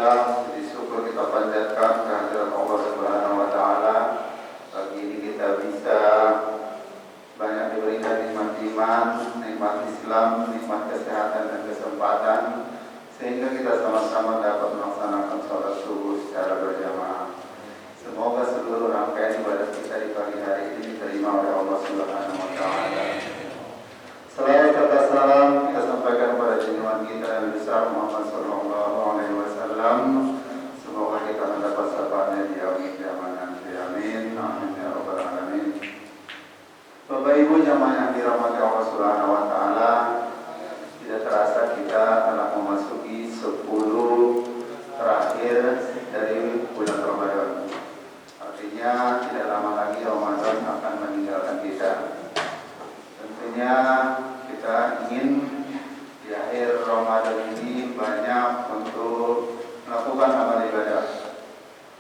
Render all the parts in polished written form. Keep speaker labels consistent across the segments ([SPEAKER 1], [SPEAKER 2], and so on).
[SPEAKER 1] Alhamdulillah, puji syukur kita panjatkan kehadirat Allah Subhanahu wa taala. Pagi ini kita bisa banyak diberikan nikmat iman, nikmat Islam, nikmat kesehatan dan kesempatan sehingga kita sama-sama dapat melaksanakan sholat subuh secara berjamaah. Semoga seluruh rangkaian ibadah kita di pagi hari ini diterima oleh Allah Subhanahu wa taala. Salawat serta salam kita sampaikan kepada junjungan kita Nabi besar Muhammad sallallahu alaihi wasallam. Semoga kita mendapat syafaatnya di yaumil qiyamah nanti. Amin. Amin ya rabbal alamin. Bapak Ibu jamaah yang dirahmati Allah Subhanahu wa taala, tidak terasa kita telah memasuki 10 terakhir dari bulan Ramadan. Artinya tidak lama lagi Ramadan akan meninggalkan kita. Tentunya kita ingin di akhir Ramadan ini banyak untuk melakukan amal ibadah.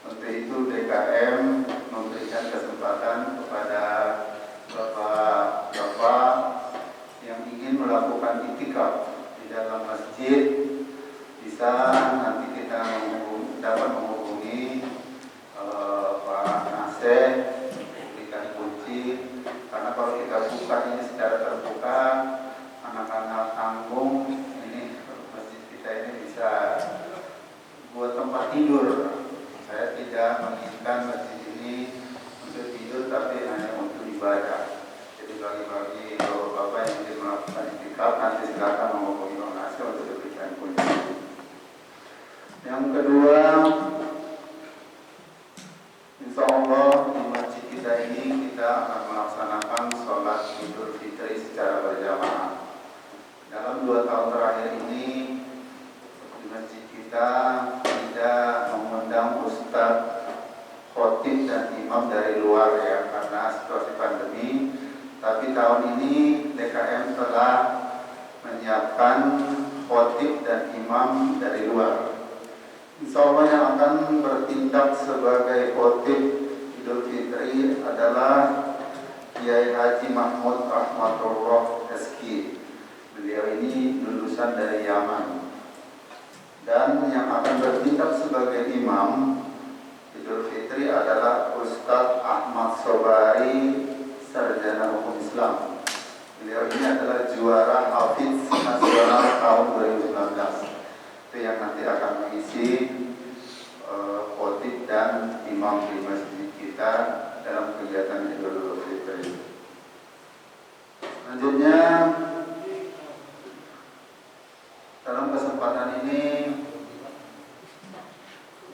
[SPEAKER 1] Untuk itu DKM memberikan kesempatan kepada bapak-bapak yang ingin melakukan iktikaf di dalam masjid, bisa nanti kita dapat menghubungi Pak Naseh, memberikan kunci. Karena kalau kita buka ini secara terbuka, anak-anak tanggung ini masjid kita ini bisa buat tempat tidur. Saya tidak menginginkan masjid ini untuk tidur, tapi hanya untuk ibadah. Jadi bagi bapak-bapak yang ingin melakukan iktikaf, nanti silakan menghubungi Pak Nasir untuk diberikan kunci. Yang kedua, insya Allah di masjid kita ini kita akan melaksanakan sholat Idul Fitri secara berjamaah. Dalam 2 tahun terakhir ini di masjid kita tidak mengundang ustadz, khotib dan imam dari luar ya, karena situasi pandemi. Tapi tahun ini DKM telah menyiapkan khotib dan imam dari luar. Insya Allah yang akan bertindak sebagai khotib Idul Fitri adalah Kiai Haji Mahmud Rahmatullah SQ. Beliau ini lulusan dari Yaman. Dan yang akan bertindak sebagai imam Idul Fitri adalah Ustadz Ahmad Sobari, sarjana hukum Islam. Beliau ini adalah juara Hafiz Nasional tahun 2019. Itu yang nanti akan mengisi khotib dan imam di masjid kita dalam kegiatan Idul Fitri. Selanjutnya, dalam kesempatan ini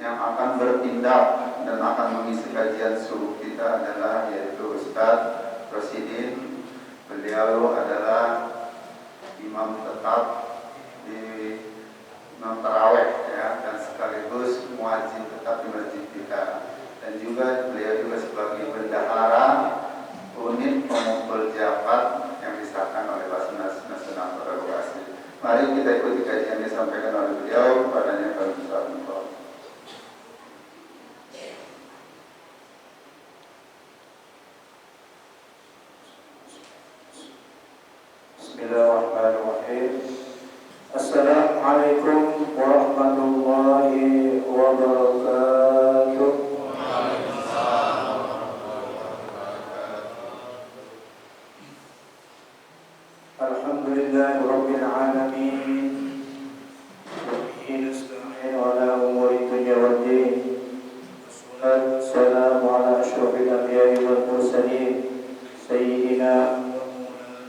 [SPEAKER 1] yang akan bertindak dan akan mengisi kajian subuh kita adalah yaitu Ustadz Rosidin. Beliau adalah imam tetap di imam taraweh ya, dan sekaligus muadzin tetap di masjid kita. Dan juga beliau juga sebagai bendahara unit pengumpul zakat yang disahkan oleh Basnas Nasional Kota Bekasi. Mari kita ikuti kajian yang disampaikan oleh beliau kepadanya kami insyaallah.
[SPEAKER 2] Bismillahirrahmanirrahim. Assalamualaikum warahmatullahi wabarakatuh. Alhamdulillahirabbil alamin. Nasta'in ala umuri dunya waddin. Wassalatu wassalamu ala asyrofil anbiya'i wal mursalin sayyidina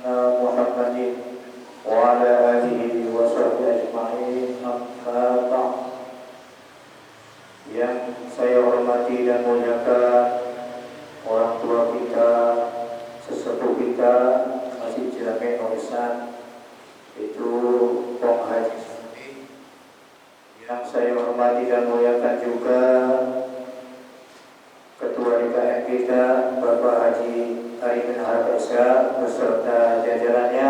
[SPEAKER 2] Muhammadin wa ala alihi wa sahbihi ajma'in. Amma ba'd. Yang saya hormati dan muliakan orang tua kita, sesepuh kita Masjid Jami' Nurisan, itu Pong Haji Sandi. Yang saya hormati dan muliakan juga Ketua DKM kita Bapak Haji Arimin Harbaisa beserta jajarannya.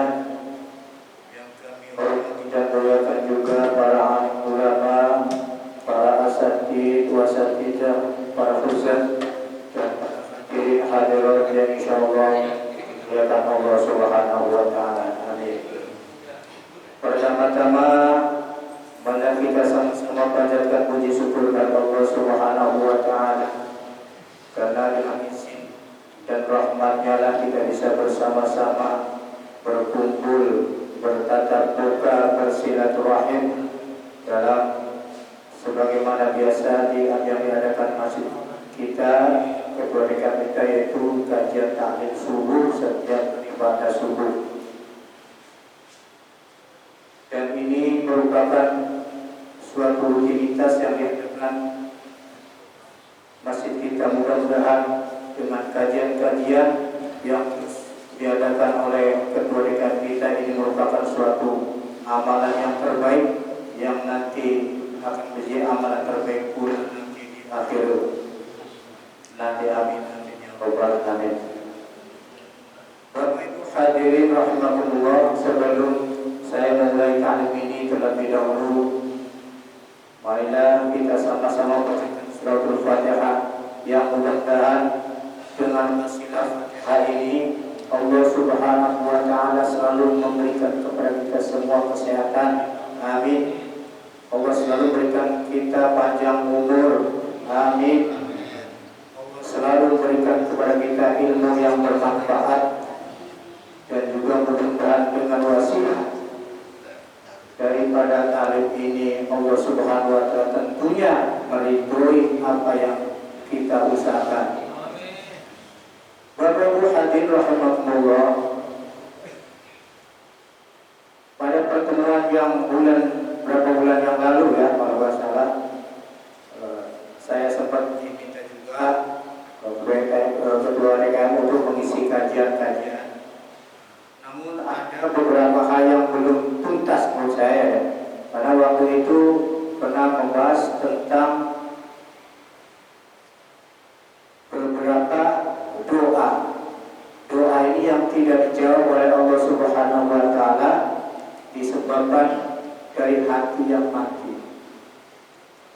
[SPEAKER 2] Yang kami hormati dan muliakan juga para alim ulama, para asatidz, wasatidzah, para ustaz dan para hadirin hadirat yang insyaallah dimuliakan Allah Subhanahu wa taala. Amin. Pertama-tama, mari kita sama-sama panjatkan puji puji syukur kepada Allah Subhanahu wa Ta'ala, karena dengan izin dan rahmat-Nya lah kita bisa bersama-sama berkumpul, bertatap muka, bersilaturahim dalam sebagaimana biasa yang diadakan masjid kita, ketua kita, yaitu kajian taklim subuh setiap ibadah subuh. Dan ini merupakan suatu rutinitas yang diadakan masjid kita, mudah-mudahan dengan kajian-kajian yang diadakan oleh ketua DKM kita ini merupakan suatu amalan yang terbaik yang nanti akan menjadi amalan terbaik pula nanti di akhir nanti. Amin amin ya rabbal alamin. Bapak Ibu hadirin rahimakumullah, sebelum saya memulai taklim ini terlebih dahulu, marilah kita sama-sama bacakan suratul Fatihah yang mudah-mudahan dengan wasilah Fatihah ini Allah Subhanahu wa Ta'ala selalu memberikan kepada kita semua kesehatan. Amin. Allah selalu berikan kita panjang umur. Amin. Allah selalu berikan kepada kita ilmu yang bermanfaat, dan juga mudah-mudahan dengan wasilah daripada taklim ini Allah Subhanahu wa Ta'ala tentunya meridhoi apa yang kita usahakan. Bapak Ibu hadirin rahimakumullah, pada pertemuan yang berapa bulan yang lalu ya, kalau nggak salah, saya sempat diminta juga ketua DKM untuk mengisi kajian-kajian. Namun ada beberapa hal yang belum tuntas menurut saya ya. Karena waktu itu pernah membahas tentang beberapa doa ini yang tidak dijawab oleh Allah Subhanahu wa Ta'ala disebabkan dari hati yang mati.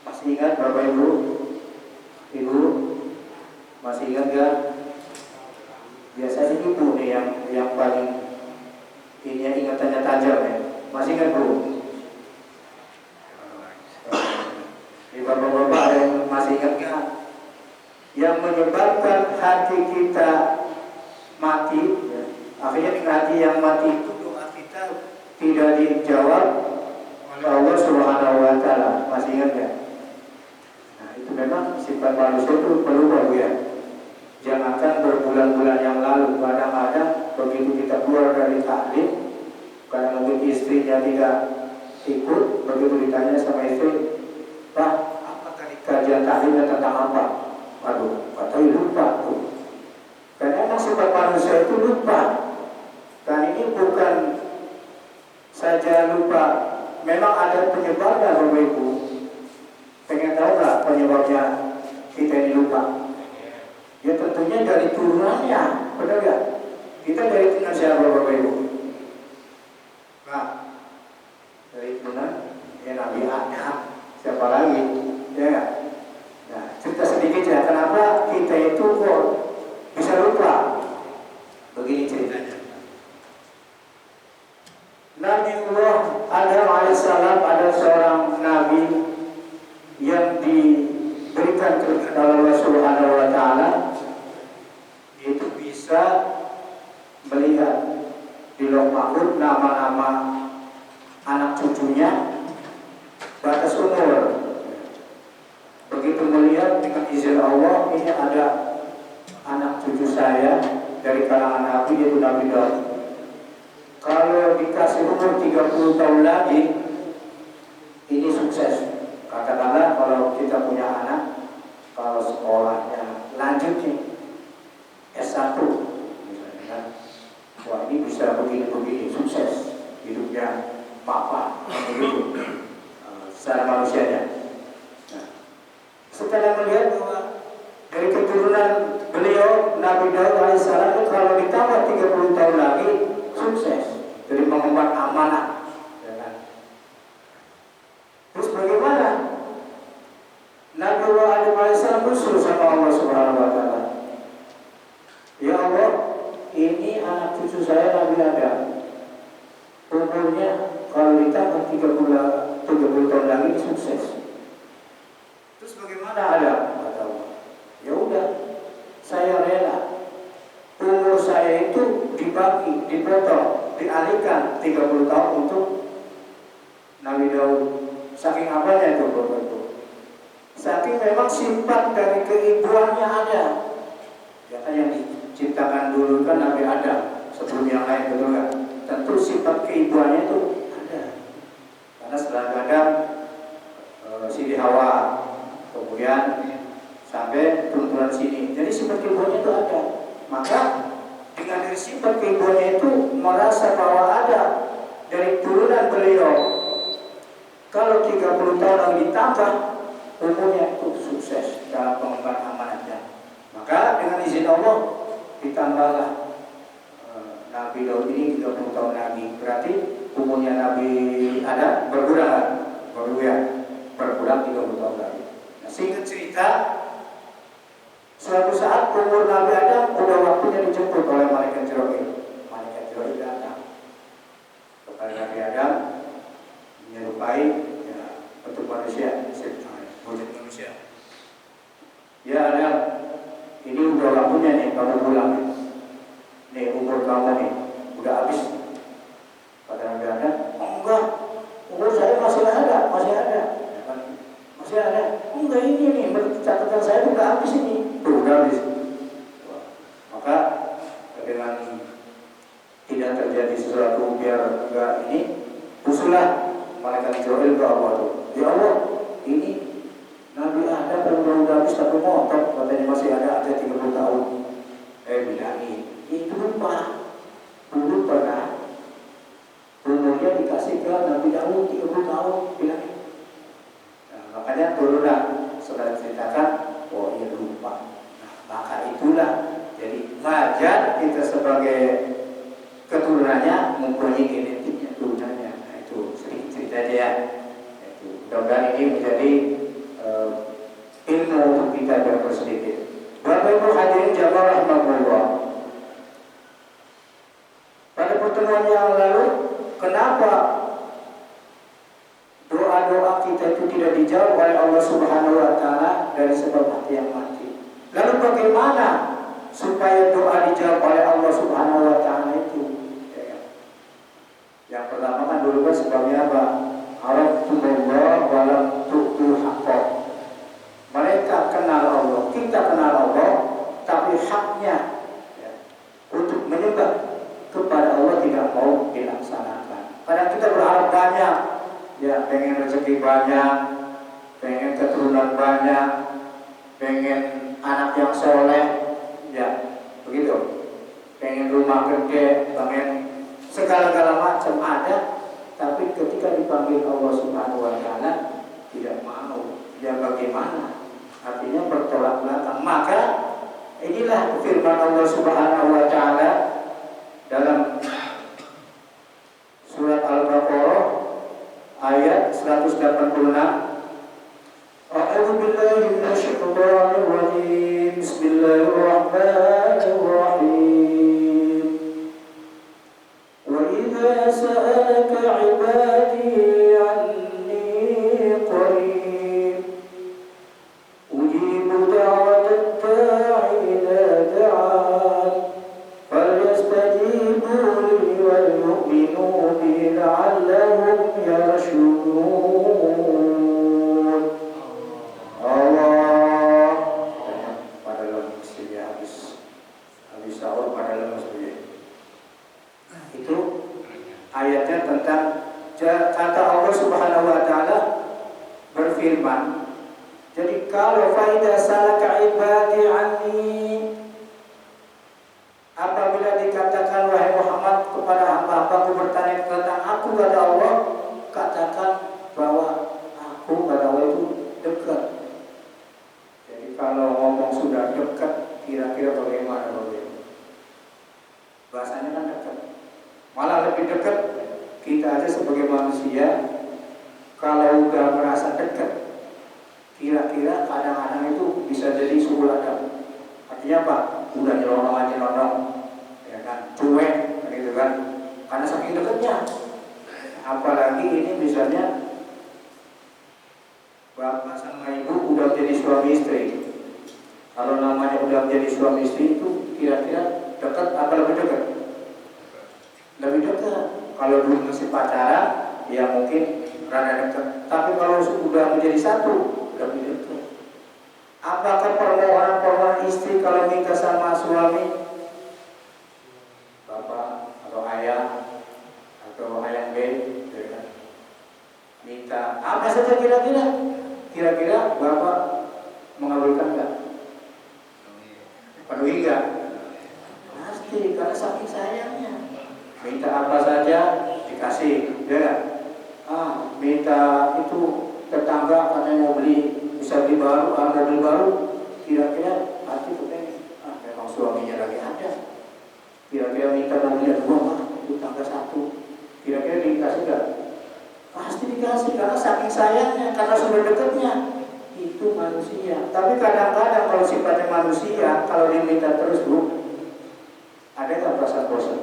[SPEAKER 2] Masih ingat Bapak Ibu? Ibu masih ingat gak? Biasanya ibu nih yang paling ini ingatannya tajam ya. Masih ingat Bu? Di bapak-bapak ada yang masih ingat gak? Yang menyebabkan hati kita mati ya. Akhirnya dengan hati yang mati itu doa kita tidak dijawab oleh Allah Subhanahu wa Ta'ala. Masih ingat ya? Nah itu memang sifat manusia itu berubah ya. Jangankan berbulan-bulan yang lalu, kadang-kadang begitu kita keluar dari taklim, karena mungkin istrinya tidak ikut, begitu ditanya sama istri, Pak, apa tadi kajian taklimnya tentang apa? Aduh, katanya lupa tuh. Karena emang sifat manusia itu lupa. Dan ini bukan saja lupa, memang ada penyebabnya Bapak Ibu. Pengen tahu nggak penyebabnya kita ini lupa? Ya tentunya dari turunannya, benar nggak? Kita dari turunan siapa Bapak Ibu? Nah, dari turunan ya Nabi Adam. Siapa lagi? Ya nggak? Nah, cerita sedikit ya, kenapa kita itu kok bisa lupa? Begini ceritanya. Nabi Allah Adam alaihissalam ada seorang nabi yang diberikan oleh Allah Subhanahu wa Ta'ala, itu bisa melihat di Lauh Mahfuz nama-nama anak cucunya, batas umur. Begitu melihat dengan izin Allah, ini ada anak cucu saya dari kalangan Nabi, yaitu Nabi Daud. Kalau dikasih umur 30 tahun lagi, ini sukses. Katakanlah kalau kita punya anak, kalau sekolahnya lanjut nih S1 misalnya kan, wah ini bisa begini-begini, sukses hidupnya papa begitu secara manusianya. Nah, setelah melihat bahwa dari keturunan beliau Nabi Daud alaihissalam, kalau ditambah 30 tahun lagi sukses, jadi mengemban amanah. Terus bagaimana? Nabi Adam alaihissalam usul sama Allah Subhanahu wa Ta'ala, ya Allah, ini anak cucu saya Nabi Adam, umurnya kalau ditambah 30 tahun lagi sukses. apanya itu Bapak Ibu? Saking memang sifat dari keibuannya ada. Ya kan yang diciptakan dulu kan Nabi Adam sebelum yang lain, betul nggak? Tentu sifat keibuannya itu ada. Karena setelah Adam Siti Hawa, kemudian sampai turun sini. Jadi sifat keibuannya itu ada. Maka dengan dari sifat keibuannya itu merasa bahwa ada dari turunan beliau. Kalau 30 tahun lagi ditambah, umurnya itu sukses dalam pengemban amanatnya. Maka dengan izin Allah ditambahlah Nabi Daud ini 30 tahun lagi. Berarti umurnya Nabi Adam berkurang, berkurang 30 tahun lagi. Nah, singkat cerita, suatu saat umur Nabi Adam udah waktunya dijemput oleh malaikat Jibril. Malaikat Jibril datang kepada Nabi Adam menyerupai bentuk manusia, wujud manusia. Ya Adam, ini udah waktunya nih kamu pulang. Nih umur kamu nih udah habis. Kata Nabi Adam, oh, enggak, umur saya masih ada. Masih ada. Enggak, ini nih catatan saya udah habis ini. Udah habis. Maka dengan tidak terjadi sesuatu biar enggak ini, usulah malaikat Jibril ke Allah tuh. Ya Allah, ini Nabi Adam udah habis tapi ngotot, katanya masih ada 30 tahun. Bilangin, itu lupa. Dulu pernah umurnya dikasih ke Nabi Daud 30 tahun, bilangin. Nah, makanya turunlah saudara ceritakan, oh iya lupa. Nah, maka itulah jadi wajar kita sebagai keturunannya mempunyai genetiknya turunannya. Nah, itu sedikit cerita dia. Mudah-mudahan ini menjadi ilmu untuk kita belajar sedikit. Bapak Ibu hadirin jamaah rahmatullah. Pada pertemuan yang lalu, kenapa doa-doa kita itu tidak dijawab oleh Allah Subhanahu wa taala dari sebab hati yang mati? Lalu bagaimana supaya doa dijawab oleh Allah Subhanahu wa taala itu? Yang pertama kan dulu kan sebabnya apa? Araftumullah walam tu'tu haqqah. Mereka kenal Allah, kita kenal Allah, tapi haknya untuk menyembah kepada Allah tidak mau dilaksanakan. Kadang kita berharap banyak, ya pengen rezeki banyak, pengen keturunan banyak, pengen anak yang soleh, ya begitu. Pengen rumah gede, pengen segala-gala macam ada. Tapi ketika dipanggil Allah Subhanahu wa taala tidak mau. Ya bagaimana? Artinya bertolak belakang. Maka inilah firman Allah Subhanahu wa taala dalam surat Al-Baqarah ayat 186. A'udzu billahi minasyaitonir rajim. Bismillahirrahmanirrahim. Wa idza sa'alaka 'ibadi 'anni qarib ujibu da'watad da'i idza da'an falyastajibu li wal yu'minu bi la'allahum yarshudun. Allah pada lemes dia habis sahur pada lemes dia. Itu ayatnya tentang kata Allah Subhanahu wa taala berfirman. Jadi kalau faida salaka ibadi anni, apabila dikatakan wahai Muhammad kepada hamba-hambaku bertanya tentang aku kepada Allah, katakan bahwa aku kepada Allah itu dekat. Jadi kalau ngomong sudah dekat, kira-kira bagaimana Bapak? Bahasanya kan dekat. Malah lebih dekat. Kita aja sebagai manusia, kalau udah merasa dekat, kira-kira kadang-kadang itu bisa jadi suhu ladang. Artinya apa? Udah nyelonong, ya kan? Cuek, gitu kan? Karena saking dekatnya. Apalagi ini misalnya bapak sama ibu udah menjadi suami istri. Kalau namanya udah menjadi suami istri itu kira-kira dekat apa lebih dekat? Lebih dekat. Kalau dulu masih pacaran, ya mungkin rada dekat. Tapi kalau sudah menjadi satu, lebih dekat. Apakah permohonan istri kalau minta sama suami, bapak atau ayah atau ayah B, minta apa saja kira-kira bapak mengabulkan nggak? Penuhi nggak? Pasti, karena saking sayangnya. Minta apa saja dikasih, ya. Minta itu tetangga katanya mau bisa beli baru, mobil baru, kira-kira pasti tuh memang suaminya lagi ada. Kira-kira minta mobilnya 2, itu tangga 1. Kira-kira dikasih nggak? Pasti dikasih, karena saking sayangnya, karena sudah dekatnya. Itu manusia. Tapi kadang-kadang kalau sifatnya manusia, kalau diminta terus, ada nggak perasaan bosan?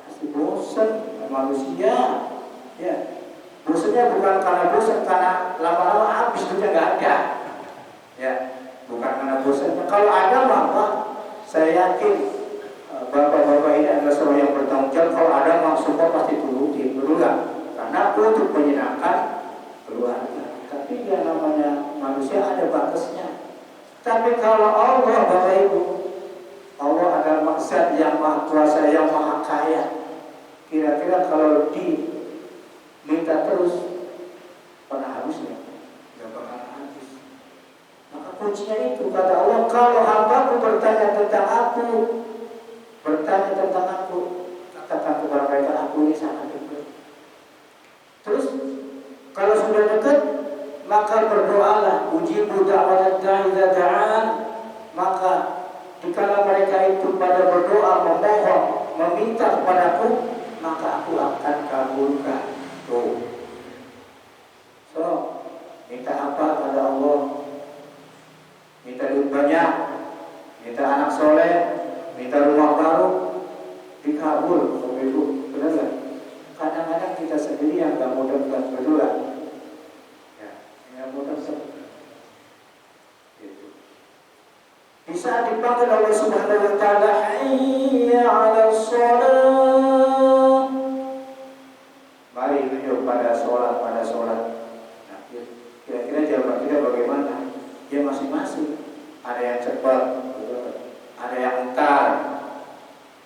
[SPEAKER 2] Pasti bosan. Manusia, ya. Bosannya bukan karena bosan, karena lama-lama habis duitnya nggak ada. Ya, bukan karena bosan. Kalau ada maka saya yakin bapak-bapak ini adalah seorang yang bertanggung jawab. Kalau ada maksudnya pasti berulang, karena untuk menyenangkan keluarga. Tapi yang namanya manusia ada batasnya. Tapi kalau Allah, Bapak Ibu, Allah adalah maksud yang maha kuasa, yang maha kaya. Kira-kira kalau diminta terus, pernah habisnya? Gak bakal habis. Maka kuncinya itu, kata Allah, kalau hambaku bertanya tentang aku, katakan kepada mereka, aku ini sangat dekat. Terus, kalau sudah dekat, maka berdoalah, ujibu da'wat da'i idza da'an. Maka dikala mereka itu pada berdoa, memohon, meminta kepadaku, maka aku akan kabulkan. Tuh. So, minta apa pada Allah? Minta duit banyak, minta anak soleh, minta rumah baru, dikabul. Bapak Ibu, benar nggak? Kadang-kadang kita sendiri yang nggak mudah-mudahan berdoa. Bisa dipanggil oleh Subhanahu wa ta'ala, hayya 'alas shalah. Mari menuju pada sholat. Nah, kira-kira jawaban kita bagaimana? Ya masing-masing. Ada yang cepat, ada yang entar.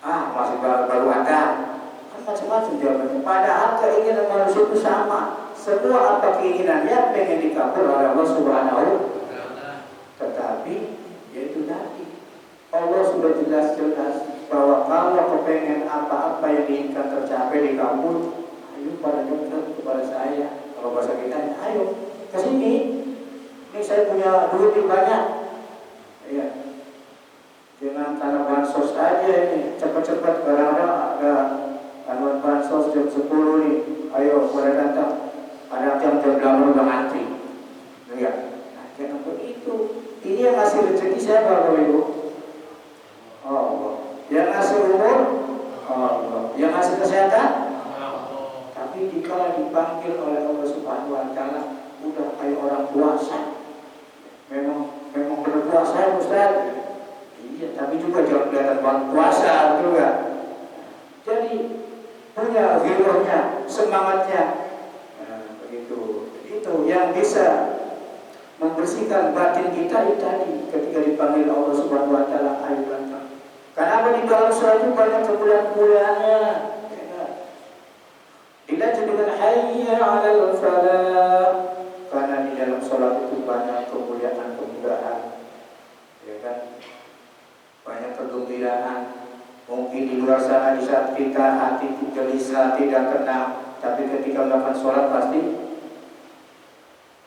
[SPEAKER 2] Masih baru ada. Kan macam-macam jawabannya. Padahal keinginan manusia itu sama. Semua apa keinginannya pengen dikabul oleh Allah Subhanahu. Tetapi yaitu tadi Allah sudah jelas bahwa kalau kepengen apa-apa yang diinginkan tercapai dikabul, ayo pada dekat kepada saya. Kalau bahasa kita, ayo ke sini. Ini saya punya duit yang banyak. Ya. Jangan karena bansos aja ini cepat-cepat, kadang-kadang ada anuan bansos jam 10 nih. Ayo pada datang. Ada jam 8 udah ngantri. Ya. Nah, jangan begitu. Ini yang ngasih rezeki siapa, Bapak Ibu? Allah. Yang ngasih umur? Allah. Yang ngasih kesehatan? Allah. Tapi jika dipanggil oleh Allah Subhanahu wa ta'ala, udah kayak orang puasa. Memang berpuasa ya Ustaz. Iya, tapi juga jangan kelihatan puasa, betul enggak? Jadi punya girohnya, semangatnya. Itu yang bisa membersihkan batin kita itu tadi ketika dipanggil Allah Subhanahu wa ta'ala, ayo datang. Karena di dalam sholat itu banyak kemuliaan-kemuliaannya. Dilanjut dengan hayya 'alal falah. Karena di dalam sholat itu banyak kemuliaan-kemuliaan. Ya kan? Banyak kegembiraan. Mungkin di luar sana di saat kita hati gelisah, tidak tenang, tapi ketika melakukan sholat pasti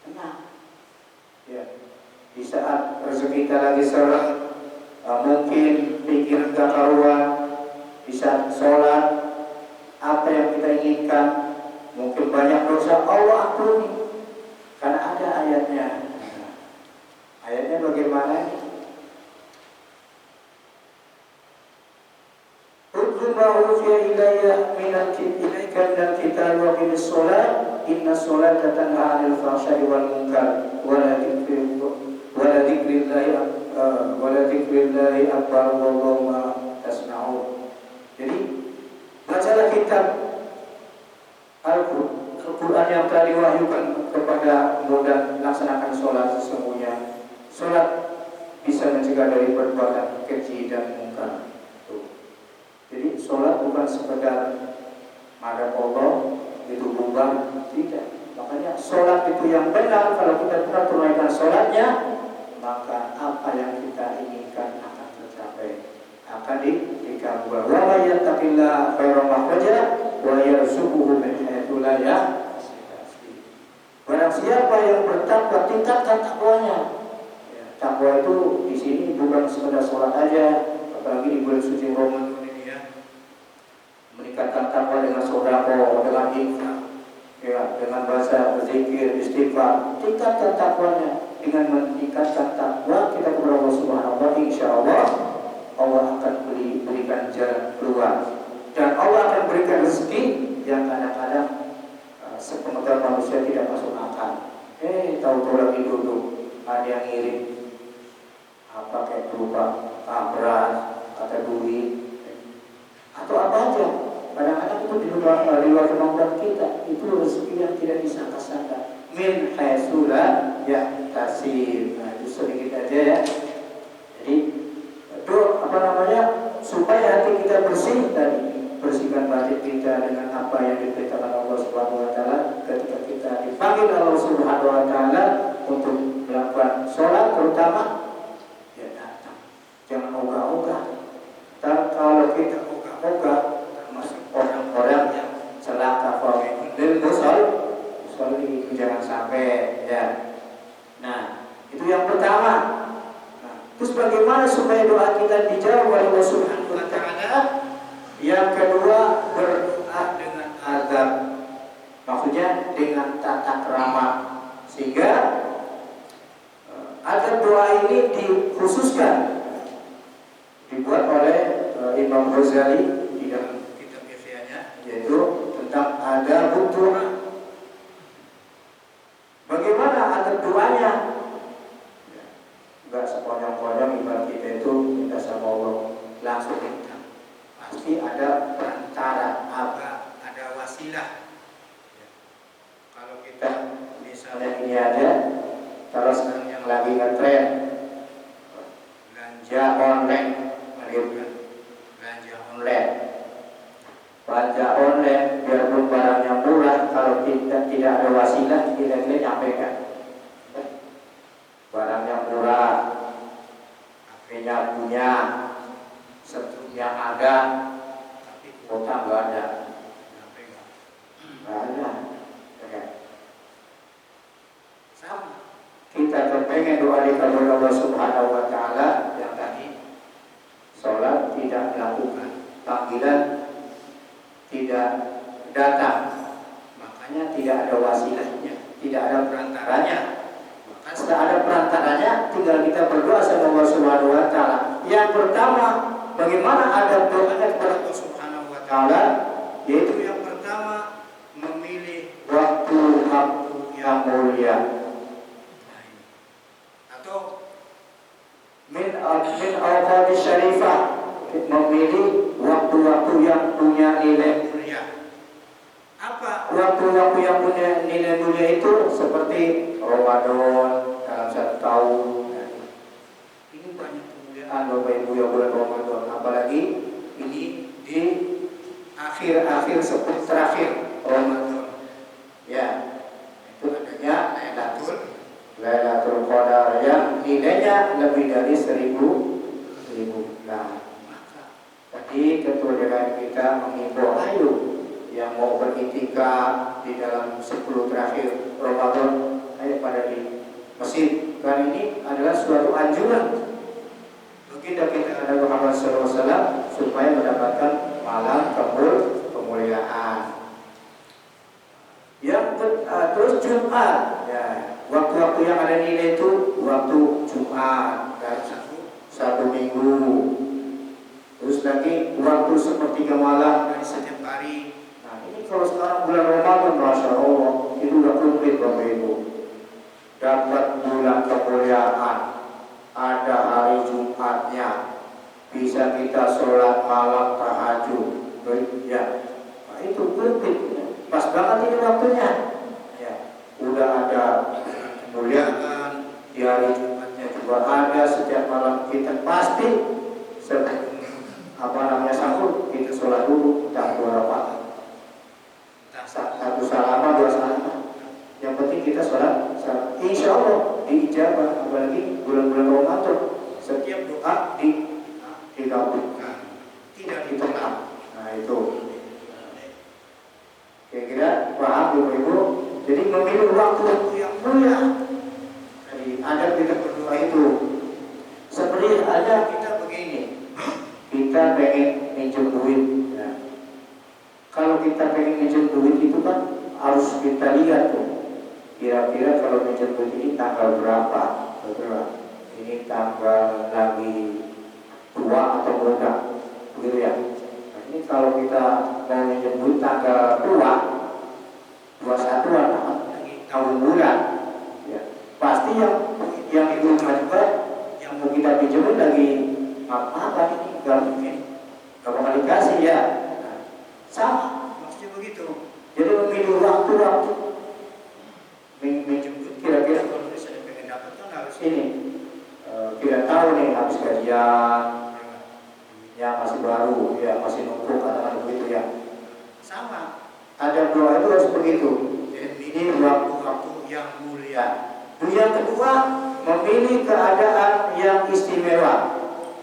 [SPEAKER 2] tenang. Ya. Di saat rezeki kita lagi seret, mungkin pikiran gak karuan. Di saat sholat, apa yang kita inginkan, mungkin banyak dosa, Allah ampuni. Karena ada ayatnya. Ayatnya bagaimana? minal kitab wa qimis shalah inna sholata tanha 'anil fahsya'i wal munkar wa la dzikrillahi akbar wallahu ma tasma'un. Jadi bacalah kitab Quran yang telah diwahyukan kepada mudah laksanakan sholat. Sesungguhnya sholat bisa mencegah dari perbuatan keji dan mungkar. Jadi sholat bukan sekedar madhab Allah itu bubar, tidak. Makanya sholat itu yang benar. Kalau kita pernah tunaikan sholatnya, maka apa yang kita inginkan akan tercapai, akan dikabul. Wa may yattaqillaha khairan makhraja wa yarzuquhu min haitsu la yahtasib. Barang siapa yang bertakwa, tingkatkan takwanya. Takwa itu di sini bukan sekedar sholat aja, apalagi di bulan suci Ramadan ini ya. Meningkatkan takwa dengan sedekah, dengan infak, ya, dengan bahasa berzikir, istighfar. Tingkatkan takwanya. Dengan meningkatkan takwa kita kepada Allah Subhanahu wa taala, insyaallah Allah akan berikan jalan keluar. Dan Allah akan berikan rezeki yang kadang-kadang sepengetahuan manusia tidak masuk akal. Tahu-tahu lagi duduk, ada yang ngirim apa kayak berupa beras atau duit atau apa aja. Kadang-kadang itu di luar kemampuan kita. Itu rezeki yang tidak disangka-sangka. Min haitsu la yahtasib. Nah, itu sedikit aja ya. Jadi itu supaya hati kita bersih tadi, bersihkan batin kita dengan apa yang diperintahkan Allah Subhanahu wa taala. Ketika kita dipanggil Allah Subhanahu wa taala untuk melakukan sholat terutama, ya datang. Jangan ogah-ogah. Dan kalau kita ogah-ogah termasuk orang-orang yang celaka lil musolli, jangan sampai ya. Nah, itu yang pertama. Nah, terus bagaimana supaya doa kita dijawab oleh Allah Subhanahu wa taala? Yang kedua, berdoa dengan adab. Maksudnya dengan tata krama, sehingga adab doa ini dikhususkan, dibuat oleh Imam Ghazali di dalam kitab Ihya-nya, yaitu tentang adab doa. Bagaimana adab doanya? Enggak sekonyong-konyong ibarat kita itu minta sama Allah langsung minta. Pasti ada perantara, ada wasilah. Kalau kita misalnya ini ada, kalau sekarang yang lagi ngetren belanja online, belanja online, biarpun barangnya murah, kalau kita tidak ada wasilah, kita nyampe kan? Barangnya murah, HP-nya punya, setrunya ada, tapi kuota nggak ada, nyampe nggak ada. Sama. Kita kepengen doa dikabul Allah Subhanahu wa taala yang tadi sholat tidak melakukan panggilan, tidak datang, makanya tidak ada wasilahnya, tidak ada perantaranya. Maka setelah ada perantaranya, tinggal kita berdoa sama Allah Subhanahu wa taala. Yang pertama, bagaimana ada doanya kepada Allah Subhanahu wa taala? Yaitu yang pertama, memilih waktu yang mulia. Min awqati syarifah, memilih waktu-waktu yang punya nilai mulia. Apa waktu-waktu yang punya nilai mulia itu? Seperti Ramadan dalam 1 tahun. Ini banyak kemuliaan Bapak Ibu yang bulan Ramadan. Apalagi ini di akhir-akhir 10 terakhir Ramadan. Ya, itu adanya Lailatul Qadar yang nilainya lebih dari 1000 bulan. Maka tadi ketua DKM kita mengimbau, ayo yang mau beriktikaf di dalam 10 terakhir Ramadan, ayo pada di masjid. Karena ini adalah suatu anjuran baginda kita Nabi Muhammad SAW supaya mendapatkan malam kemuliaan. Yang terus Jumat, ya. Waktu-waktu yang ada nilai itu waktu Jumat dan satu minggu. Terus lagi waktu sepertiga malam dari setiap hari. Nah ini kalau sekarang bulan Ramadan, Masya Allah, itu udah komplit Bapak Ibu. Dapat bulan kemuliaan, ada hari Jumatnya, bisa kita sholat malam tahajud. Ya, nah, itu komplit. Pas banget ini waktunya. kemuliaan di hari Jumatnya juga ada. Setiap malam kita pasti sahur kita sholat dulu, entah 2 rakaat, entah 1 salamah 2 salamah. Yang penting kita sholat. Insya Allah diijabah, apalagi bulan-bulan Ramadan. Setiap doa dikabulkan, tidak ditolak. Nah itu kira-kira paham Ibu-ibu. Jadi memilih waktu yang mulia. Jadi ada kita berdoa itu. Seperti ada kita begini, kita pengen minjem duit. Ya. Kalau kita pengen minjem duit itu kan harus kita lihat tuh. Kira-kira kalau minjem duit ini tanggal berapa? Betul. Ini tanggal lagi tua atau muda, begitu ya. Nah, ini kalau kita mau minjem duit tanggal tua, 21-an lagi tahun bulan, ya pasti yang di rumah juga yang mau kita pinjemin lagi apa ini nggak mungkin, nggak bakal dikasih ya. Nah, sama maksudnya begitu. Jadi memilih waktu minjem duit kira-kira kalau saya pengen dapat kan harus ini. Tidak tahu nih habis gajian yang masih baru ya, masih numpuk katakan begitu ya. Sama ada doa itu harus begitu. Ini waktu-waktu yang mulia. Yang kedua, memilih keadaan yang istimewa.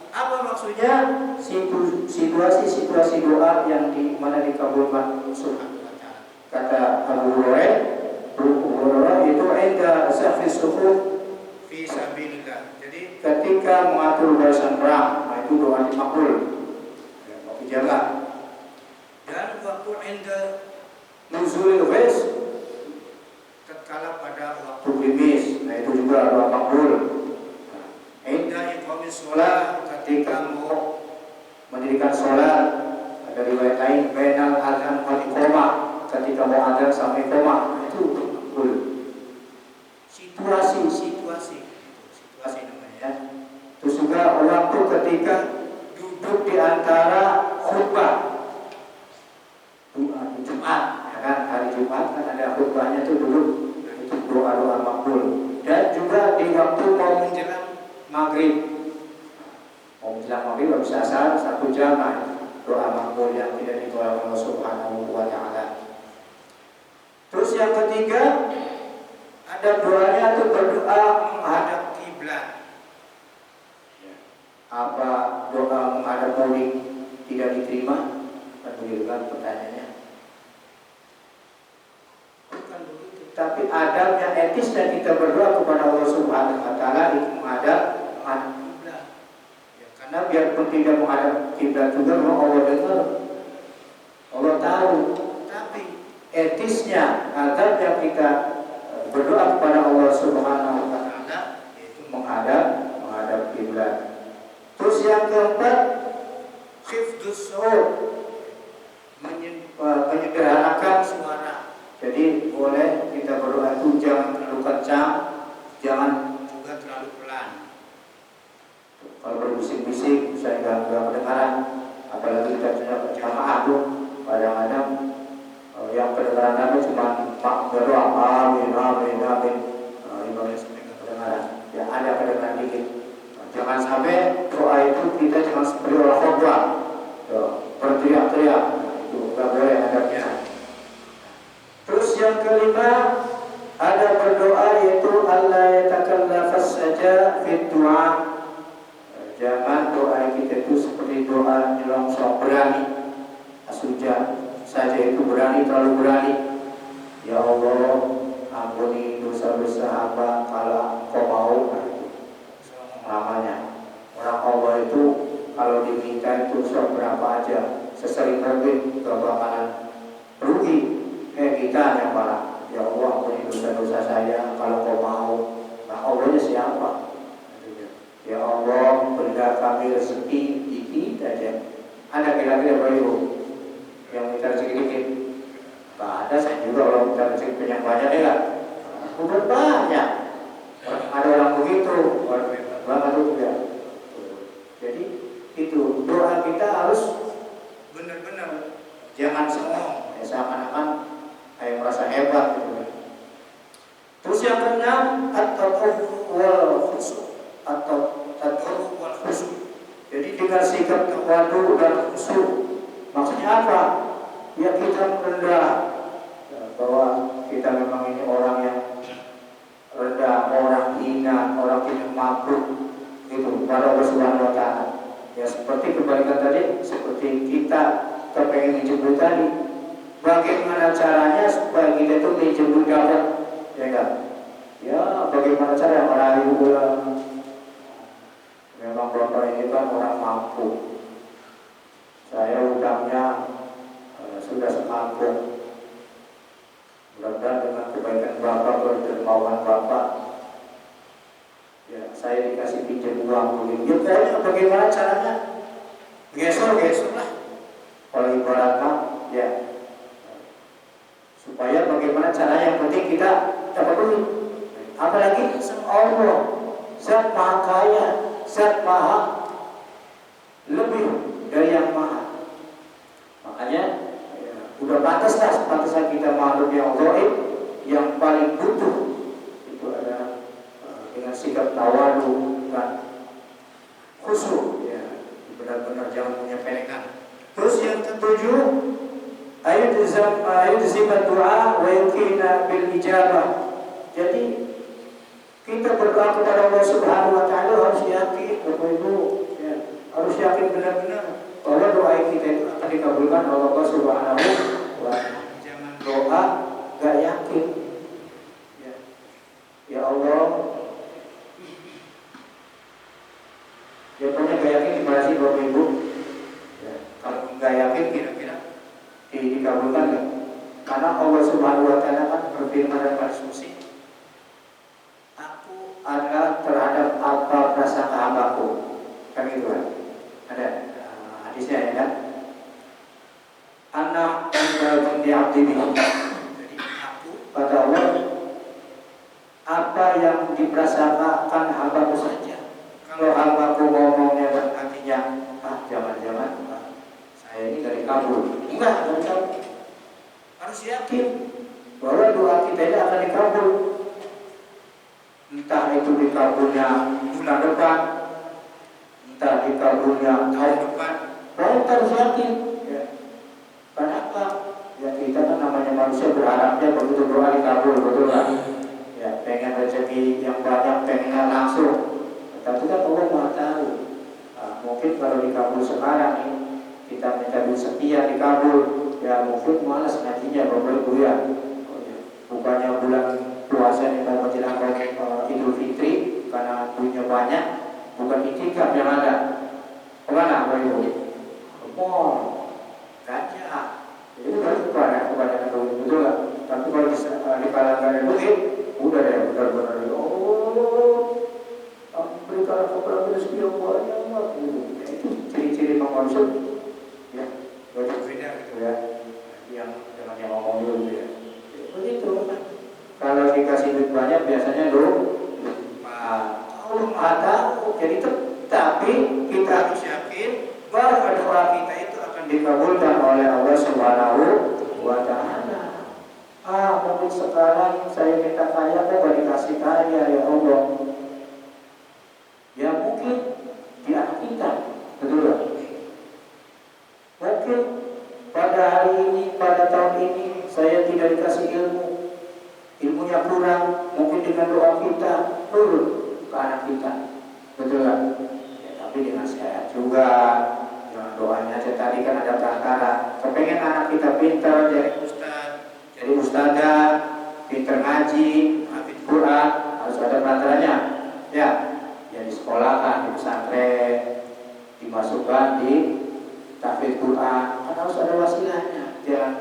[SPEAKER 2] Apa maksudnya? Situasi doa yang di mana dikabulkan Subhanahu wa ta'ala. Kata Abu Hurairah itu inda safis suhuf fi sabilillah. Jadi ketika mengatur barisan perang, nah itu doa dimakbul. Ya, mau dijaga. Dan waktu inda nuzulil ghais, tatkala pada waktu gerimis, nah itu juga doa makbul. Inda iqamis shalah, ketika mau mendirikan sholat, ada riwayat lain bainal adzan wal iqamah, ketika mau adzan sampai iqamah, itu makbul. Situasi namanya. Terus juga waktu ketika duduk di antara khutbah Jumat, ya kan, hari Jumat kan ada khutbahnya tuh dulu, nah itu doa makbul. Dan juga di waktu mau menjelang maghrib, baru asar 1 jam, doa makbul yang tidak ditolak Allah Subhanahu wa ta'ala. Terus yang ketiga, ada doanya itu berdoa menghadap kiblat. Apa doa menghadap mudik tidak diterima? Kan begitu kan pertanyaannya. Bukan begitu. Tapi adabnya etisnya kita berdoa kepada Allah Subhanahu wa ta'ala itu menghadap kiblat. Ya, karena biarpun tidak menghadap kiblat juga Allah dengar, Allah tahu. Tapi etisnya adabnya kita berdoa kepada Allah Subhanahu wa ta'ala yaitu menghadap kiblat. Terus yang keempat, khifdus shaut, menyederhanakan suara. Jadi boleh kita berdoa itu jangan terlalu kencang, jangan juga terlalu pelan. Kalau berbisik-bisik saya enggak kedengaran, apalagi kita sudah berjamaah tuh kadang-kadang yang kedengaran kami cuma berdoa amin amin amin, imamnya sampai kedengaran. Ya ada kedengaran dikit. Jangan sampai doa itu kita jangan seperti orang khotbah, berteriak-teriak, itu nggak boleh adabnya. Terus yang kelima, ada berdoa yaitu Allah yatakallafas saja fit doa. Jangan doa kita itu seperti doa nyelongsong berani, asuja saja itu berani, terlalu berani. Ya Allah, ampuni dosa-dosa hamba kalau Engkau mau. Namanya orang Allah itu kalau diminta itu seberapa aja, sesering mungkin, gak bakalan rugi. Kita yang malah, ya Allah ampuni dosa-dosa saya kalau Kau mau. Nah Allahnya siapa? Ya Allah berikan kami rezeki dikit aja. Ada kira-kira berapa yang minta rezeki dikit? Gak ada, saya juga kalau minta rezeki yang banyak ya. Udah banyak. Ada orang begitu, orang banget juga. Jadi itu doa kita harus benar-benar, jangan songong, seakan-akan kayak merasa hebat gitu. Terus yang yang keenam at-tadarru wal khusyuk atau tadarru wal khusyuk. Jadi dengan sikap tawadu dan khusyuk. Maksudnya apa? Ya kita rendah, bahwa kita memang ini orang yang rendah, orang hina, orang tidak mampu itu pada Allah Subhanahu wa Ta'ala. Ya seperti kebalikan tadi, seperti kita kepengen dijemput tadi. Bagaimana caranya supaya kita itu dijemput dapat? Ya enggak? Ya bagaimana cara merayu pulang? Memang bapak ini kan orang mampu. Saya utangnya sudah sekampung. Mudah-mudahan dengan kebaikan bapak dan dermawan bapak, ya saya dikasih pinjam uang begini. Ya pokoknya bagaimana caranya? Gesor lah. Kalau ibaratnya, ya supaya bagaimana caranya, yang penting kita dapat duit. Apalagi Allah, Zat Maha Kaya, Zat Maha lebih dari yang maha. Makanya udah pantaslah kita makhluk yang gaib, yang paling butuh itu adalah dengan sikap tawadu dan khusyuk. Ya, benar-benar jangan punya pelekan. Terus yang ketujuh, ayat sifat doa wa yuqina bil ijabah. Jadi kita berdoa kepada Allah Subhanahu wa Ta'ala harus yakin, Bapak Ibu, ya, harus yakin benar-benar bahwa doa kita itu akan dikabulkan oleh Allah Subhanahu wa Ta'ala. Jangan doa gak yakin. Ya Allah, ya pokoknya gak yakin gimana sih Bapak Ibu? Ya, kalau gak yakin kira-kira dikabulkan gak? Karena Allah Subhanahu wa Ta'ala kan berfirman dalam suci, aku ada terhadap apa prasangka hambaku. Kan gitu kan? Ada hadisnya ya kan? Anak di abdi. Jadi aku kata Allah, apa yang diprasangkakan hambaku saja. Kalau hambaku ngomongnya dan hatinya, jangan-jangan saya ini dari kabul. Enggak dari kabul. Harus yakin bahwa doa kita ini akan dikabul. Entah itu dikabulnya bulan depan, entah dikabulnya tahun depan. Kita harus yakin. Ya. Kenapa? Ya kita kan namanya manusia berharapnya begitu doa dikabul, betul kan? Ya pengen rezeki yang banyak, pengennya langsung. Tapi kan Allah Maha tahu. Mungkin kalau dikabul sekarang nih, kita minta duit sekian dikabul, ya mungkin malas ngajinya Bapak Ibu ya. Bukannya bulan puasa ini mau menjelang Idul Fitri karena duitnya banyak, bukan itikaf yang ada. Kemana Bapak Ibu? Mall, gajah. Itu kan kebanyakan duit, betul nggak? Tapi kalau di kalangan ada duit, udah deh benar-benar berikan kepada rezeki yang banyak. Itu ciri-ciri manusia. Ya, banyak beda gitu ya. Yang dengan yang ngomong dulu ya. Begitu kan. Kalau dikasih duit banyak biasanya kalau ada jadi tapi kita harus yakin bahwa doa kita itu akan dikabulkan oleh Allah Subhanahu wa Ta'ala. Mungkin sekarang saya minta kaya kok gak dikasih kaya ya Allah. Ya mungkin di anak kita, betul gak? Mungkin pada hari ini, pada tahun ini saya tidak dikasih ilmunya kurang, mungkin dengan doa kita turun ke anak kita, betul gak? Ya, tapi dengan saya juga, dengan doanya aja tadi kan ada perantara. Kepengen anak kita pintar, jadi ustaz, jadi ustazah, pintar ngaji, hafid Quran, harus ada perantaranya, ya di sekolah, di pesantren, dimasukkan di tahfidz Quran, kan harus ada wasilahnya. Jangan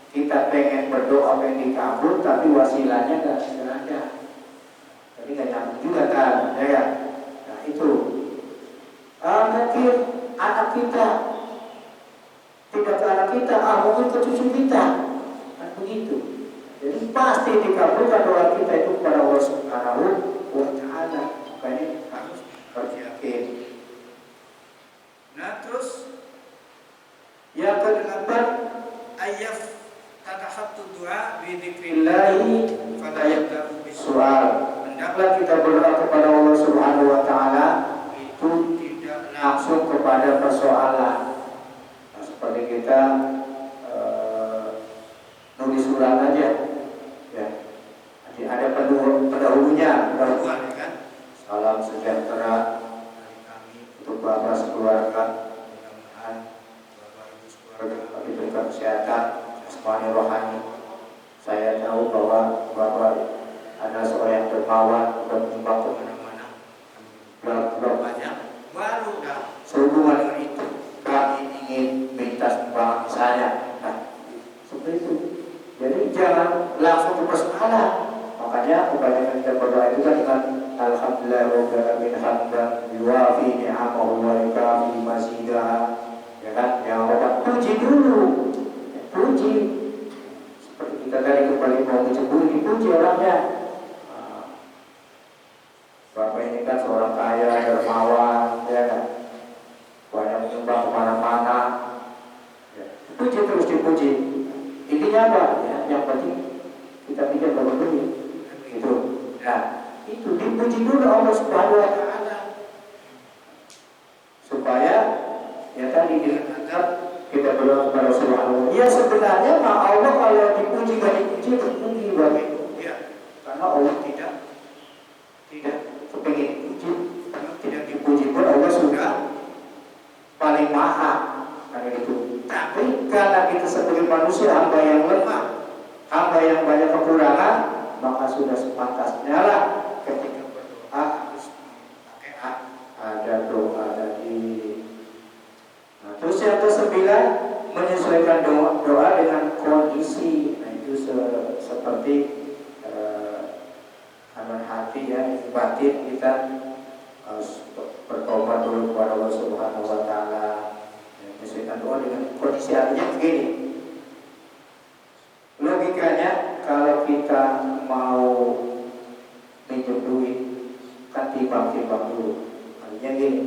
[SPEAKER 2] kita pengen berdoa pengen dikabul tapi wasilahnya nggak ada. Jadi nggak nyambung juga kan, ya. Nah itu mungkin anak kita tidak ke anak kita, mungkin ke cucu kita, kan begitu. Jadi pasti dikabulkan doa kita itu kepada Allah Subhanahu wa Ta'ala. Makanya harus yakin. Nah terus yang kedelapan, ayat tatahattu doa bi dzikrillahi fala yabda'u bis-su'al soal, hendaklah kita berdoa kepada Allah Subhanahu wa taala itu tidak langsung kepada persoalan. Nah, seperti kita nulis surat aja. Ya. Jadi ada pendahulunya, pendahuluan ya kan? Salam sejahtera dari kami untuk Bapak sekeluarga. Mudah-mudahan Bapak Ibu sekeluarga diberikan kesehatan jasmani rohani. Saya tahu bahwa Bapak ada seorang yang dermawan dan menyumbang kemana-mana. Belum banyak, baru dah sehubungan dengan itu kami ingin minta sumbangan misalnya. Nah, seperti itu. Jadi jangan langsung ke persoalan. Makanya kebanyakan kita berdoa itu kan dengan alhamdulillahirabbil alamin hamdan yuwafi ni'amahu wa yukafi mazidah. Ya kan? Ya Allah, puji dulu. Puji. Seperti kita tadi kembali mau dipuji orangnya. Bapak ini kan seorang kaya, dermawan, ya kan? Banyak menyumbang kemana-mana. Ya. Puji terus dipuji. Intinya apa? Ya, yang penting kita pikir bahwa duit. Itu. Nah, itu dipuji dulu Allah Subhanahu wa taala. Supaya ya tadi dianggap kita berdoa kepada Subhanahu. Ya sebenarnya Allah kalau dipuji gak dipuji terpuji begitu. Ya. Karena Allah tidak kepingin dipuji, karena tidak dipuji pun Allah sudah paling maha. Karena itu. Tapi karena kita sebagai manusia hamba yang lemah, hamba yang banyak kekurangan, maka sudah sepantasnya lah ketika berdoa harus pakai ada doa tadi. Nah, terus yang ke-9 menyesuaikan doa dengan kondisi. Nah itu seperti aman hati ya, batin kita harus bertobat dulu kepada Allah Subhanahu wa taala. Menyesuaikan doa dengan kondisi hatinya begini. Logikanya kalau kita mau minjem duit kan timbang-timbang dulu. Artinya gini,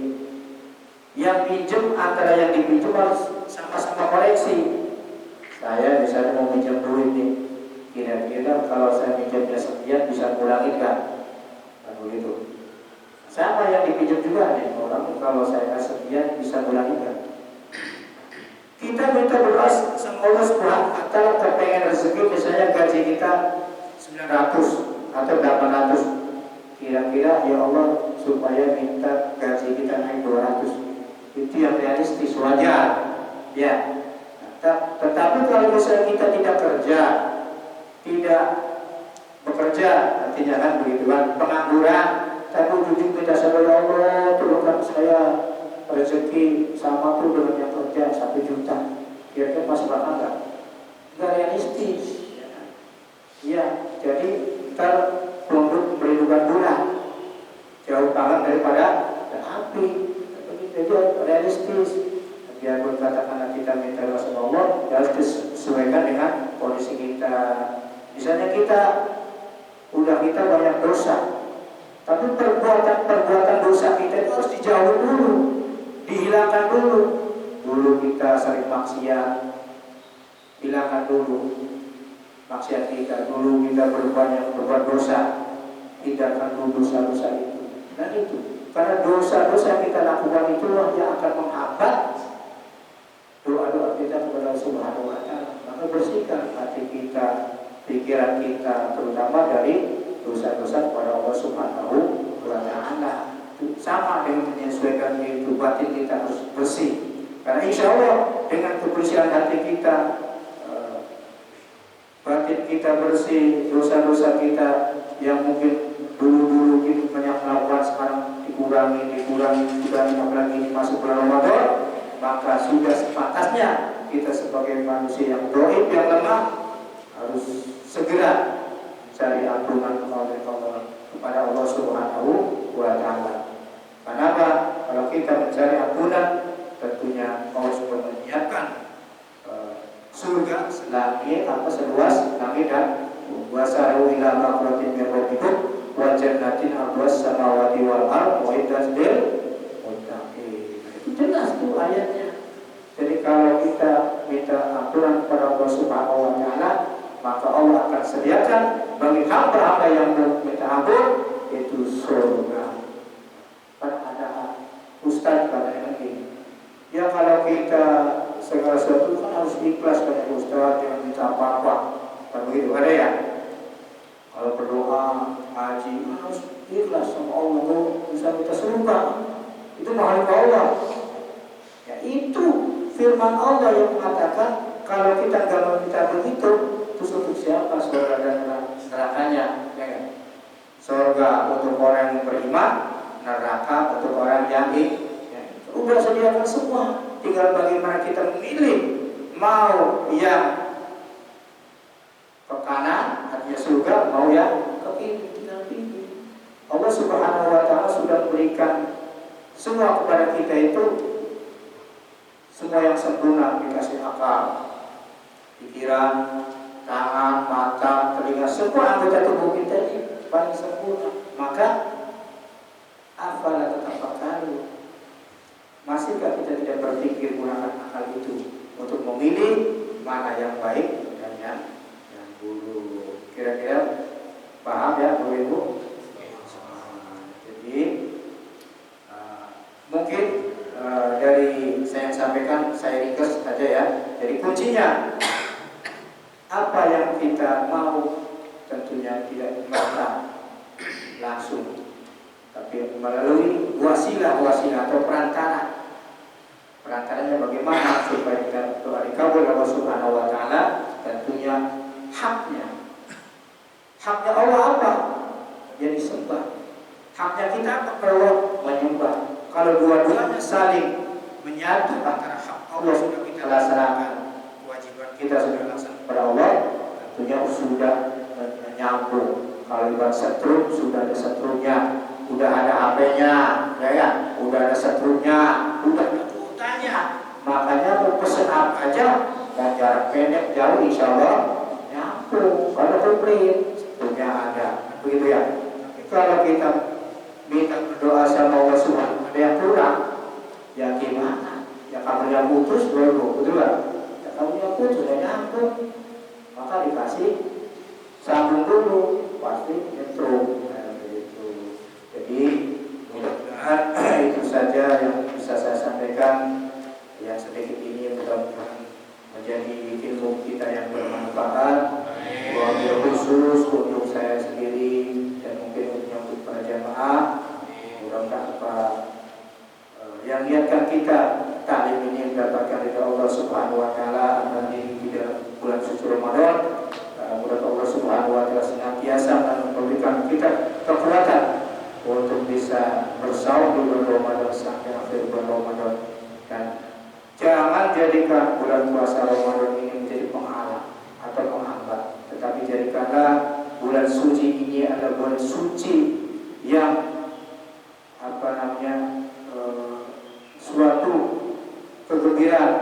[SPEAKER 2] yang pinjam antara yang dipinjam harus sama-sama koreksi. Saya misalnya mau minjem duit nih, kira-kira kalau saya minjamnya sekian bisa ngulangin kan? Kan begitu. Sama yang dipinjam juga nih, orang kalau saya sekian bisa ngulangin kan? Kita minta berdoa semoga Subhanahu wa taala kepengen rezeki misalnya gaji kita 900 atau 800. Kira-kira ya Allah supaya minta gaji kita naik 200. Itu yang realistis wajar. Ya. Tetapi kalau misalnya kita tidak bekerja, artinya kan begitu kan, pengangguran, tapi ujung kita sadar ya Allah turunkan saya rezeki sama tuh dengan yang kerja 1 juta, kira-kira masuk akal nggak? Nggak realistis. Ya, jadi ntar merindukan bulan jauh banget daripada api. Jadi realistis. Biar berkatakan kita minta sama Allah, harus disesuaikan dengan kondisi kita. Misalnya kita banyak dosa, tapi perbuatan dosa kita itu harus dijauhi dulu, dihilangkan dulu. Dulu kita sering maksiat, hilangkan dulu maksiat kita. Dulu kita berbuat dosa, hindarkan dulu dosa-dosa itu. Dan itu, karena dosa-dosa yang kita lakukan itulah yang akan menghambat doa-doa kita kepada Subhanahu wa taala. Maka bersihkan hati kita, pikiran kita, terutama dari dosa-dosa kepada Allah Subhanahu wa taala. Sama dengan menyesuaikan itu, batin kita harus bersih. Karena insya Allah dengan kebersihan hati kita, batin kita bersih, dosa-dosa kita yang mungkin dulu kita banyak melakukan sekarang dikurangi, apalagi ini masuk bulan Ramadan, maka sudah sepantasnya kita sebagai manusia yang dhaif, yang lemah, harus segera mencari ampunan kepada Allah Subhanahu wa taala. Kenapa? Kalau kita mencari ampunan, tentunya Allah sudah menyiapkan surga seluas langit dan wasaru ila maghfiratin min rabbikum wa jannatin arduhas samawati wal ardh wa iddat lil muttaqin. Itu jelas tuh ayatnya. Jadi kalau kita minta ampunan kepada Allah Subhanahu wa taala, maka Allah akan sediakan bagi hamba-hamba yang minta ampun itu surga. Kan ada ustaz katanya begini, ya kalau kita segala sesuatu kan harus ikhlas kata ustaz, jangan minta apa-apa. Kan begitu ada ya. Kalau berdoa, haji harus ikhlas sama Allah, tuh bisa kita surga. Itu makhluk Allah. Ya itu firman Allah yang mengatakan kalau kita nggak meminta begitu, terus untuk siapa surga dan nerakanya? Ya kan? Surga untuk orang yang beriman, neraka untuk orang yang udah sediakan semua. Tinggal bagaimana kita memilih, mau yang ke kanan artinya surga, mau yang ke kiri tinggal pilih. Allah Subhanahu wa taala sudah berikan semua kepada kita itu, semua yang sempurna, dikasih akal, pikiran, tangan, mata, telinga, semua anggota tubuh kita ini paling sempurna. Maka afala tatafakkaru, masihkah kita tidak berpikir gunakan akal itu untuk memilih mana yang baik dan yang buruk? Kira-kira paham ya Bapak Ibu? Jadi mungkin dari saya yang sampaikan saya ringkas saja ya. Jadi kuncinya apa yang kita mau tentunya tidak merta langsung, tapi melalui wasilah atau perantara. Perantaranya bagaimana supaya kita doa dikabul Allah Subhanahu wa taala? Tentunya haknya Allah apa? Jadi sembah. Haknya kita apa? Kalau menyembah. Kalau dua-duanya saling menyatu antara hak Allah sudah kita laksanakan, kewajiban kita sudah laksanakan kepada Allah, tentunya sudah menyambung. Kalau ibarat setrum sudah ada setrunya, udah ada HP-nya, ya kan? Udah ada setrunya, udah ada kuotanya. Makanya mau pesen apa aja, dan jarak pendek jauh insya Allah nyambung. Kalau komplit, setrunya ada, begitu ya. Kalau kita minta berdoa sama Allah Subhanahu ada yang kurang, ya gimana? Ya kamu yang putus dulu, betul kan? Ya kamu yang putus sudah nyambung, maka dikasih sambung dulu, pasti nyetrum. Gitu. Jadi mudah-mudahan itu saja yang bisa saya sampaikan. Yang sedikit ini mudah-mudahan menjadi ilmu kita yang bermanfaat. Wabil khusus untuk saya sendiri dan mungkin untuk para jamaah. Mudah-mudahan yang niatkan kita taklim ini mendapatkan ridha Allah Subhanahu wa taala nanti di dalam bulan suci Ramadan. Mudah-mudahan Allah Subhanahu wa taala senantiasa memberikan kita kekuatan untuk bisa bersaum di bulan Ramadan sampai akhir bulan Ramadan, dan jangan jadikan bulan puasa Ramadan ini menjadi penghalang atau penghambat, tetapi jadikanlah bulan suci ini adalah bulan suci yang suatu kegembiraan,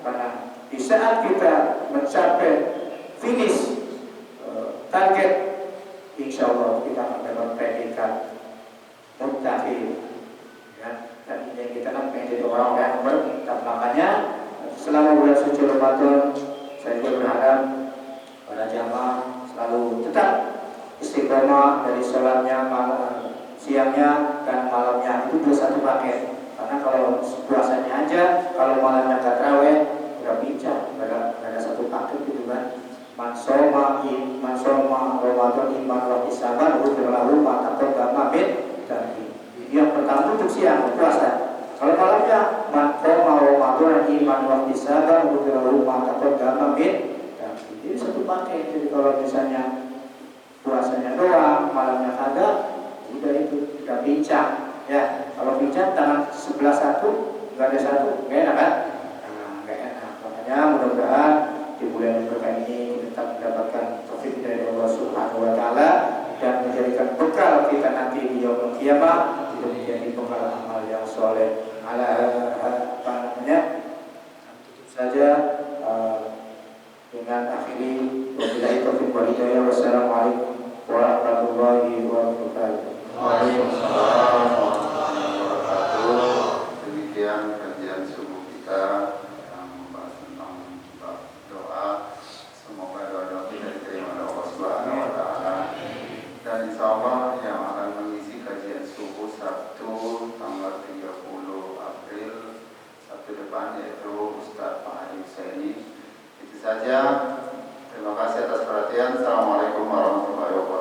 [SPEAKER 2] karena di saat kita mencapai finish target, insya Allah kita akan dapat predikat muttaqin, ya. Dan ini kita kan pengen jadi orang yang bertakwa. Makanya selama bulan suci Ramadan saya juga berharap para jamaah selalu tetap istiqomah dari sholatnya, siangnya dan malamnya, itu dua satu paket. Karena kalau puasanya aja, kalau malamnya nggak tarawih, udah bincang, nggak ada satu paket gitu kan. Mansoma Ramadan iman wa ihsaban ghufirlahu ma taqaddama min dzambi. Yang pertama untuk siang puasa. Kalau malamnya mansoma Ramadan iman wa ihsaban ghufirlahu ma taqaddama min dzambi. Jadi satu paket. Jadi kalau misalnya puasanya doang, malamnya kagak, udah itu udah bincang. Ya, kalau bincang tangan sebelah satu, nggak ada satu, nggak enak kan? Nggak enak. Makanya mudah-mudahan di bulan yang berkah ini tetap mendapatkan taufik dari Allah Subhanahu wa taala dan menjadikan bekal kita nanti di yaumul qiyamah, itu menjadi bekal amal yang soleh. Tutup saja dengan akhiri wabillahi taufiq wal hidayah. Wassalamualaikum warahmatullahi wabarakatuh.
[SPEAKER 1] Waalaikumsalam warahmatullahi wabarakatuh. Demikian kajian subuh kita yang membahas tentang doa. Semoga doa-doa kita diterima. saja. Terima kasih atas perhatian. Assalamualaikum warahmatullahi wabarakatuh.